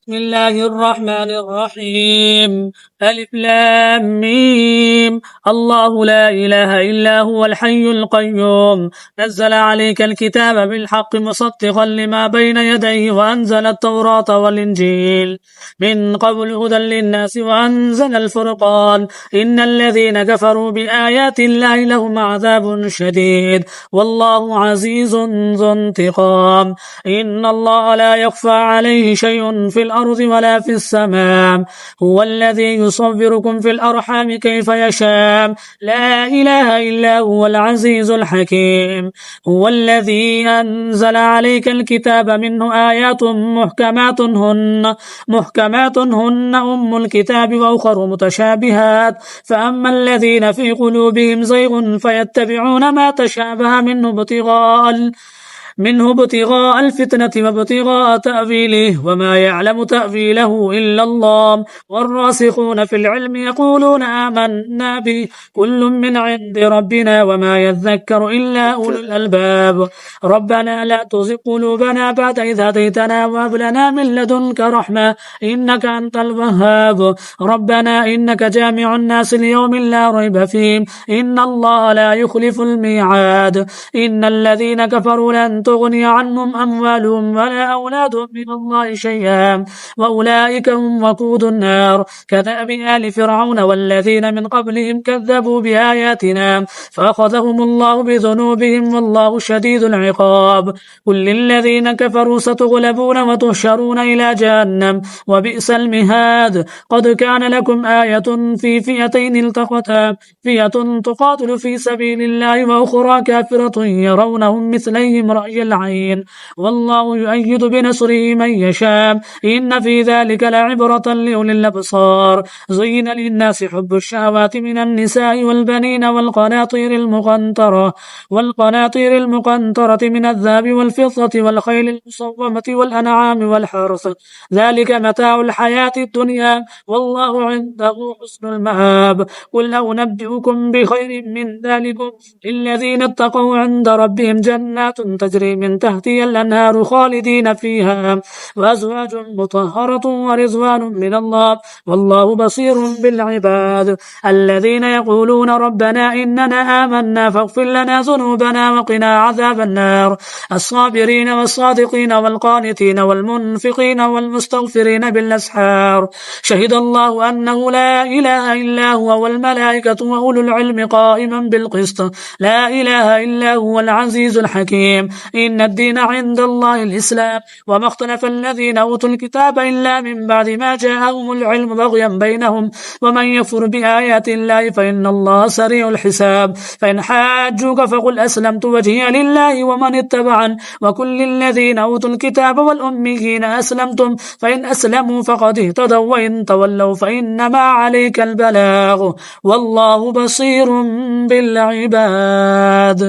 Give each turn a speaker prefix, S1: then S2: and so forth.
S1: بسم الله الرحمن الرحيم. ألف لام ميم. الله لا إله إلا هو الحي القيوم نزل عليك الكتاب بالحق مصدقا لما بين يديه وأنزل التوراة والإنجيل من قبل هدى للناس وأنزل الفرقان إن الذين كفروا بآيات الله لهم عذاب شديد والله عزيز ذو انتقام. إن الله لا يخفى عليه شيء في الأرض ولا في السماء هو الذي يصوركم في الأرحام كيف يشاء لا إله إلا هو العزيز الحكيم. هو الذي أنزل عليك الكتاب منه آيات محكمات هن أم الكتاب وأخر متشابهات فأما الذين في قلوبهم زيغ فيتبعون ما تشابه منه ابتغاء الفتنة وابتغاء تأويله وما يعلم تأويله إلا الله والراسخون في العلم يقولون آمنا به كل من عند ربنا وما يذكر إلا أولو الألباب. ربنا لا تزغ قلوبنا بعد إذ هديتنا وهب لنا من لدنك رحمة إنك أنت الوهاب. ربنا إنك جامع الناس ليوم لا ريب فيه إن الله لا يخلف الميعاد. إن الذين كفروا لن تغني عنهم أموالهم ولا أولادهم من الله شيئا وأولئك هم وقود النار. كدأب آل فرعون والذين من قبلهم كذبوا بآياتنا فأخذهم الله بذنوبهم والله شديد العقاب. قل للذين كفروا ستغلبون وتحشرون إلى جهنم وبئس المهاد. قد كان لكم آية في فئتين التقتا فئة تقاتل في سبيل الله وأخرى كافرة يرونهم مثليهم رأي العين والله يؤيد بنصره من يشاء إن في ذلك لعبرة لأولي الأبصار. زين للناس حب الشهوات من النساء والبنين والقناطير المقنطرة من الذهب والفضة والخيل المصومة والأنعام والحرث ذلك متاع الحياة الدنيا والله عنده حسن المآب. قل أنبئكم بخير من ذلكم للذين اتقوا عند ربهم جنات تجري من تحتها الأنهار خالدين فيها وأزواج مطهرة ورضوان من الله والله بصير بالعباد. الذين يقولون ربنا إننا آمنا فاغفر لنا ذنوبنا وقنا عذاب النار. الصابرين والصادقين والقانتين والمنفقين والمستغفرين بالأسحار. شهد الله أنه لا إله إلا هو والملائكة وأولو العلم قائما بالقسط لا إله إلا هو العزيز الحكيم. إن الدين عند الله الإسلام وما اختلف الذين أوتوا الكتاب إلا من بعد ما جاءهم العلم بغيا بينهم ومن يكفر بآيات الله فإن الله سريع الحساب. فإن حاجوك فقل أسلمت وجهي لله ومن اتبعن وكل الذين أوتوا الكتاب والأميين أسلمتم فإن أسلموا فقد اهتدوا وإن تولوا فإنما عليك البلاغ والله بصير بالعباد.